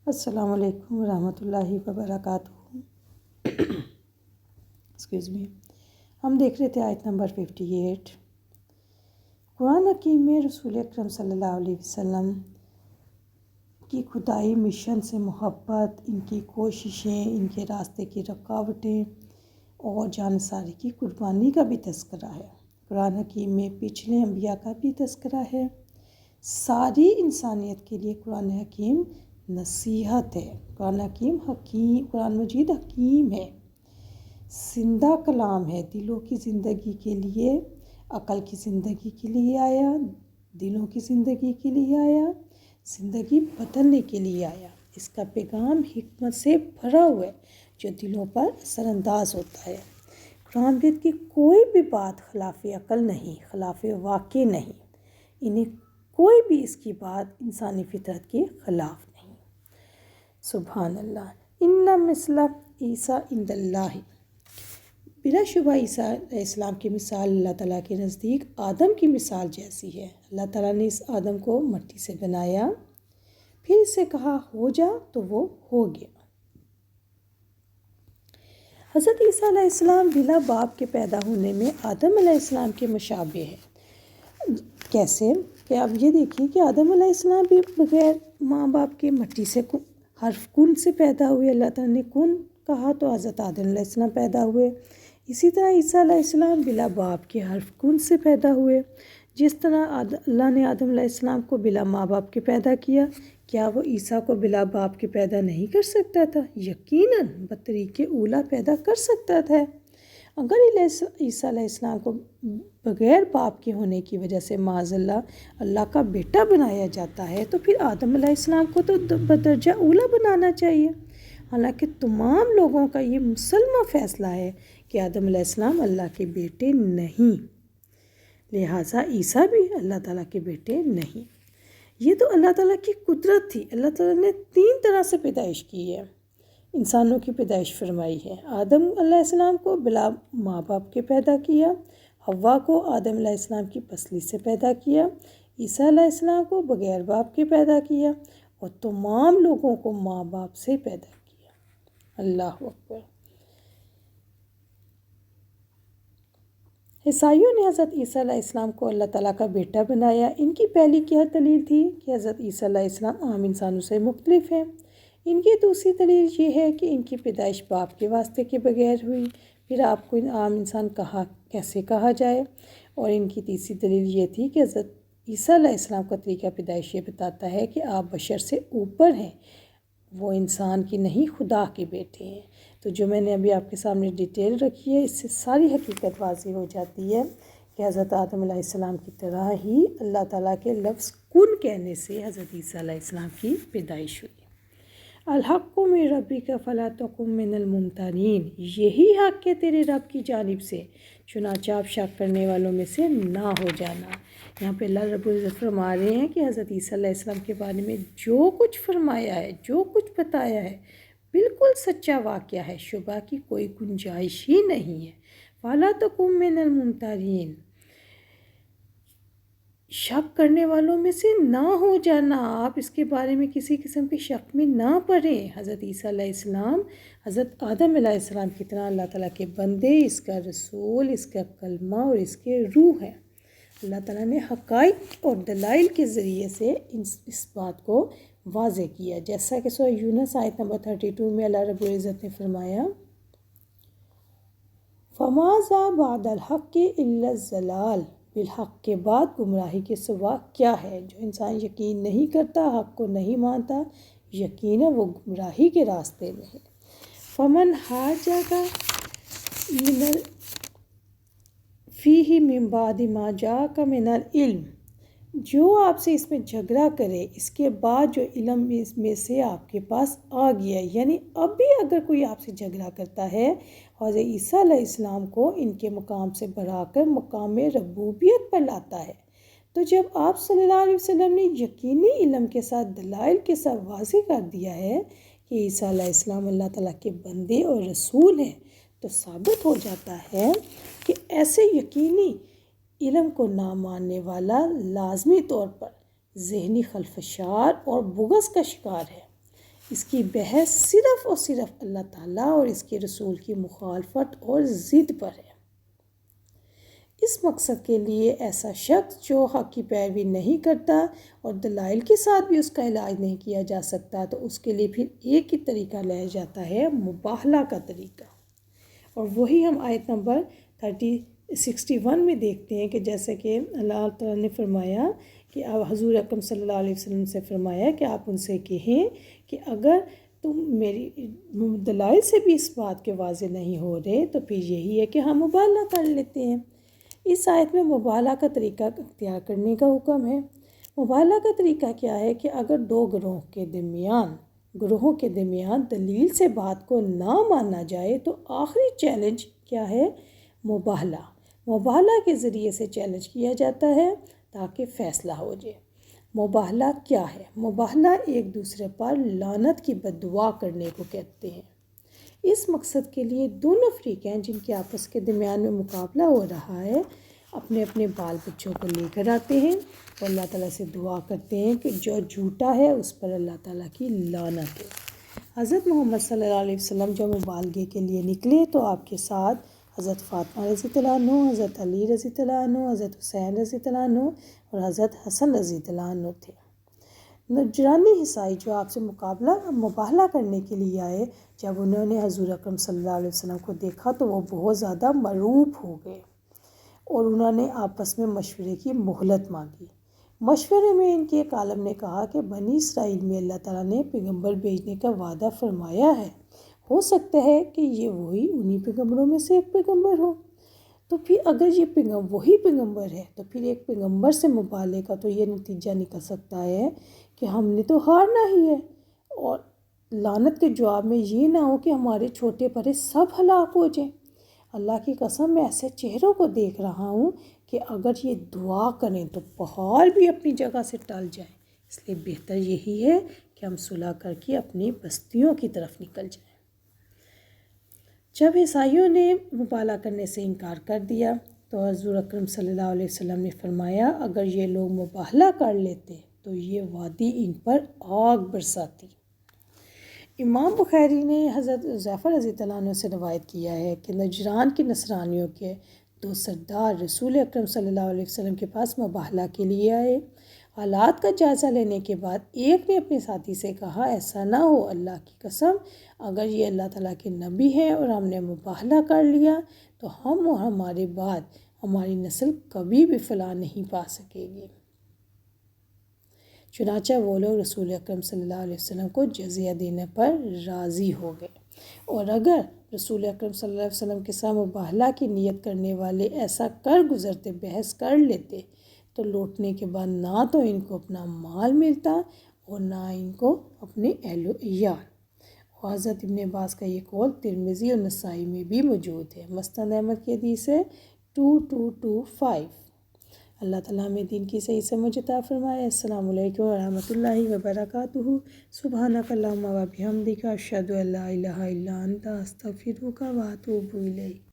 السلام علیکم ورحمۃ اللہ وبرکاتہ۔ Excuse me. ہم دیکھ رہے تھے آیت نمبر 58۔ قرآن حکیم میں رسول اکرم صلی اللہ علیہ وسلم کی خدائی مشن سے محبت، ان کی کوششیں، ان کے راستے کی رکاوٹیں اور جانثاری کی قربانی کا بھی تذکرہ ہے۔ قرآن حکیم میں پچھلے انبیاء کا بھی تذکرہ ہے۔ ساری انسانیت کے لیے قرآن حکیم نصیحت ہے۔ قرآن مجید حکیم ہے، زندہ کلام ہے، دلوں کی زندگی کے لیے، عقل کی زندگی کے لیے آیا، دلوں کی زندگی کے لیے آیا، زندگی بدلنے کے لیے آیا۔ اس کا پیغام حکمت سے بھرا ہوا ہے جو دلوں پر اثر انداز ہوتا ہے۔ قرآن مجید کی کوئی بھی بات خلاف عقل نہیں، خلاف واقع نہیں، انہیں کوئی بھی اس کی بات انسانی فطرت کے خلاف نہیں۔ سبحان اللہ۔ ان مثل عیسیٰ عند اللہ، بلا شبہ عیسیٰ علیہ السلام کی مثال اللہ تعالیٰ کے نزدیک آدم کی مثال جیسی ہے۔ اللہ تعالیٰ نے اس آدم کو مٹی سے بنایا، پھر اسے کہا ہو جا تو وہ ہو گیا۔ حضرت عیسیٰ علیہ السلام بلا باپ کے پیدا ہونے میں آدم علیہ السلام کے مشابہ ہے۔ کیسے؟ کہ آپ یہ دیکھیں کہ آدم علیہ السلام بھی بغیر ماں باپ کے مٹی سے حرف کن سے پیدا ہوئے۔ اللہ تعالیٰ نے کن کہا تو حضرت آدم علیہ السلام پیدا ہوئے۔ اسی طرح عیسیٰ علیہ السلام بلا باپ کے حرف کن سے پیدا ہوئے۔ جس طرح اللہ نے آدم علیہ السلام کو بلا ماں باپ کے پیدا کیا، کیا وہ عیسیٰ کو بلا باپ کے پیدا نہیں کر سکتا تھا؟ یقیناً بطریق اولیٰ پیدا کر سکتا تھا۔ اگر عیسیٰ علیہ السلام کو بغیر باپ کے ہونے کی وجہ سے معاذ اللہ کا بیٹا بنایا جاتا ہے تو پھر آدم علیہ السلام کو تو بدرجہ اولیٰ بنانا چاہیے۔ حالانکہ تمام لوگوں کا یہ مسلمہ فیصلہ ہے کہ آدم علیہ السلام اللہ کے بیٹے نہیں، لہٰذا عیسیٰ بھی اللہ تعالیٰ کے بیٹے نہیں۔ یہ تو اللہ تعالیٰ کی قدرت تھی۔ اللہ تعالیٰ نے 3 طرح سے پیدائش کی ہے، انسانوں کی پیدائش فرمائی ہے۔ آدم علیہ السلام کو بلا ماں باپ کے پیدا کیا، حوا کو آدم علیہ السلام کی پسلی سے پیدا کیا، عیسیٰ علیہ السلام کو بغیر باپ کے پیدا کیا، اور تمام لوگوں کو ماں باپ سے پیدا کیا۔ اللہ اکبر۔ عیسائیوں نے حضرت عیسیٰ علیہ السلام کو اللہ تعالیٰ کا بیٹا بنایا۔ ان کی پہلی کیا دلیل تھی کہ حضرت عیسیٰ علیہ السلام عام انسانوں سے مختلف ہیں۔ ان کی دوسری دلیل یہ ہے کہ ان کی پیدائش باپ کے واسطے کے بغیر ہوئی، پھر آپ کو عام انسان کیسے کہا جائے؟ اور ان کی تیسری دلیل یہ تھی کہ حضرت عیسیٰ علیہ السلام کا طریقہ پیدائش یہ بتاتا ہے کہ آپ بشر سے اوپر ہیں، وہ انسان کی نہیں خدا کے بیٹے ہیں۔ تو جو میں نے ابھی آپ کے سامنے ڈیٹیل رکھی ہے، اس سے ساری حقیقت واضح ہو جاتی ہے کہ حضرت آدم علیہ السلام کی طرح ہی اللہ تعالیٰ کے لفظ کن کہنے سے حضرت عیسیٰ علیہ السلام کی پیدائش ہوئی۔ الحق من ربک فلا تکن من الممترین، یہی حق ہے تیرے رب کی جانب سے، چنانچہ آپ شک کرنے والوں میں سے نہ ہو جانا۔ یہاں پہ اللہ رب العزت فرما رہے ہیں کہ حضرت عیسیٰ علیہ السلام کے بارے میں جو کچھ فرمایا ہے، جو کچھ بتایا ہے، بالکل سچا واقعہ ہے، شبہ کی کوئی گنجائش ہی نہیں ہے۔ فلا تکن من الممترین، شک کرنے والوں میں سے نہ ہو جانا، آپ اس کے بارے میں کسی قسم کے شک میں نہ پڑیں۔ حضرت عیسیٰ علیہ السلام حضرت آدم علیہ السلام کی طرح اللہ تعالیٰ کے بندے، اس کا رسول، اس کا کلمہ اور اس کے روح ہیں۔ اللہ تعالیٰ نے حقائق اور دلائل کے ذریعے سے اس بات کو واضح کیا، جیسا کہ سورہ یونس آیت نمبر 32 میں اللہ رب العزت نے فرمایا فَمَاذَا بَعْدَ الْحَقِّ إِلَّا الضَّلَالُ، بالحق کے بعد گمراہی کے سوا کیا ہے؟ جو انسان یقین نہیں کرتا، حق کو نہیں مانتا، یقینا وہ گمراہی کے راستے میں ہے۔ فَمَنْ حَاجَّكَ فِيهِ مِنْ بَعْدِ مَا جَاءَكَ مِنَ الْعِلْمِ، جو آپ سے اس میں جھگڑا کرے اس کے بعد جو علم اس میں سے آپ کے پاس آ گیا، یعنی اب بھی اگر کوئی آپ سے جھگڑا کرتا ہے، حضرت عیسیٰ علیہ السلام کو ان کے مقام سے بڑھا کر مقام ربوبیت پر لاتا ہے، تو جب آپ صلی اللہ علیہ وسلم نے یقینی علم کے ساتھ دلائل کے ساتھ واضح کر دیا ہے کہ عیسیٰ علیہ السلام اللہ تعالیٰ کے بندے اور رسول ہیں، تو ثابت ہو جاتا ہے کہ ایسے یقینی علم کو نہ ماننے والا لازمی طور پر ذہنی خلفشار اور بغض کا شکار ہے۔ اس کی بحث صرف اور صرف اللہ تعالیٰ اور اس کے رسول کی مخالفت اور ضد پر ہے۔ اس مقصد کے لیے ایسا شخص جو حق کی پیروی نہیں کرتا اور دلائل کے ساتھ بھی اس کا علاج نہیں کیا جا سکتا، تو اس کے لیے پھر ایک ہی طریقہ لایا جاتا ہے، مباہلہ کا طریقہ۔ اور وہی ہم آیت نمبر 61 میں دیکھتے ہیں کہ جیسے کہ اللہ تعالیٰ نے فرمایا کہ حضور اکرم صلی اللہ علیہ وسلم سے فرمایا کہ آپ ان سے کہیں کہ اگر تم میری دلائل سے بھی اس بات کے واضح نہیں ہو رہے تو پھر یہی ہے کہ ہم مباہلہ کر لیتے ہیں۔ اس آیت میں مباہلہ کا طریقہ اختیار کرنے کا حکم ہے۔ مباہلہ کا طریقہ کیا ہے کہ اگر دو گروہوں کے درمیان دلیل سے بات کو نہ مانا جائے تو آخری چیلنج کیا ہے؟ مباہلہ۔ مباہلہ کے ذریعے سے چیلنج کیا جاتا ہے تاکہ فیصلہ ہو جائے۔ مباہلہ کیا ہے؟ مباہلہ ایک دوسرے پر لعنت کی بد دعا کرنے کو کہتے ہیں۔ اس مقصد کے لیے دونوں فریقین جن کے آپس کے درمیان میں مقابلہ ہو رہا ہے اپنے اپنے بال بچوں کو لے کر آتے ہیں اور اللہ تعالیٰ سے دعا کرتے ہیں کہ جو جھوٹا ہے اس پر اللہ تعالیٰ کی لعنت ہے۔ حضرت محمد صلی اللہ علیہ وسلم جب مبالغے کے لیے نکلے تو آپ کے ساتھ حضرت فاطمہ رضی اللہ عنہ، حضرت علی رضی اللہ عنہ، حضرت حسین رضی اللہ عنہ اور حضرت حسن رضی اللہ عنہ تھے۔ نجرانی عیسائی جو آپ سے مباہلہ کرنے کے لیے آئے، جب انہوں نے حضور اکرم صلی اللہ علیہ وسلم کو دیکھا تو وہ بہت زیادہ مرعوب ہو گئے اور انہوں نے آپس میں مشورے کی مہلت مانگی۔ مشورے میں ان کے ایک عالم نے کہا کہ بنی اسرائیل میں اللہ تعالیٰ نے پیغمبر بھیجنے کا وعدہ فرمایا ہے، ہو سکتا ہے کہ یہ وہی انہی پیغمبروں میں سے ایک پیغمبر ہو، تو پھر اگر یہ وہی پیغمبر ہے تو پھر ایک پیغمبر سے مباہلے کا تو یہ نتیجہ نکل سکتا ہے کہ ہم نے تو ہارنا ہی ہے، اور لعنت کے جواب میں یہ نہ ہو کہ ہمارے چھوٹے بڑے سب ہلاک ہو جائیں۔ اللہ کی قسم میں ایسے چہروں کو دیکھ رہا ہوں کہ اگر یہ دعا کریں تو پہاڑ بھی اپنی جگہ سے ٹل جائیں، اس لیے بہتر یہی ہے کہ ہم صلح کر کے اپنی بستیوں کی طرف نکل جائیں۔ جب عیسائیوں نے مباہلہ کرنے سے انکار کر دیا تو حضور اکرم صلی اللہ علیہ وسلم نے فرمایا اگر یہ لوگ مباہلہ کر لیتے تو یہ وادی ان پر آگ برساتی۔ امام بخاری نے حضرت حذیفہ رضی اللہ عنہ سے روایت کیا ہے کہ نجران کے نصرانیوں کے 2 سردار رسول اکرم صلی اللہ علیہ وسلم کے پاس مباہلہ کے لیے آئے۔ حالات کا جائزہ لینے کے بعد ایک نے اپنے ساتھی سے کہا ایسا نہ ہو، اللہ کی قسم اگر یہ اللہ تعالیٰ کے نبی ہیں اور ہم نے مباہلہ کر لیا تو ہم اور ہمارے بعد ہماری نسل کبھی بھی فلاح نہیں پا سکے گی۔ چنانچہ وہ لوگ رسول اکرم صلی اللہ علیہ وسلم کو جزیہ دینے پر راضی ہو گئے، اور اگر رسول اکرم صلی اللہ علیہ وسلم کے ساتھ مباہلہ کی نیت کرنے والے ایسا کر گزرتے، بحث کر لیتے تو لوٹنے کے بعد نہ تو ان کو اپنا مال ملتا اور نہ ان کو اپنے اہل و عیال۔ اور حضرت ابن عباس کا یہ قول ترمذی اور نسائی میں بھی موجود ہے۔ مسند احمد کی حدیث ہے 2225۔ اللہ تعالیٰ ہمیں دین کی صحیح سمجھ عطا فرمائے۔ السلام علیکم ورحمۃ اللہ وبرکاتہ۔ سبحانک اللہم و بحمدک، اشہد ان لا الہ الا انت، استغفرک و اتوب الیک۔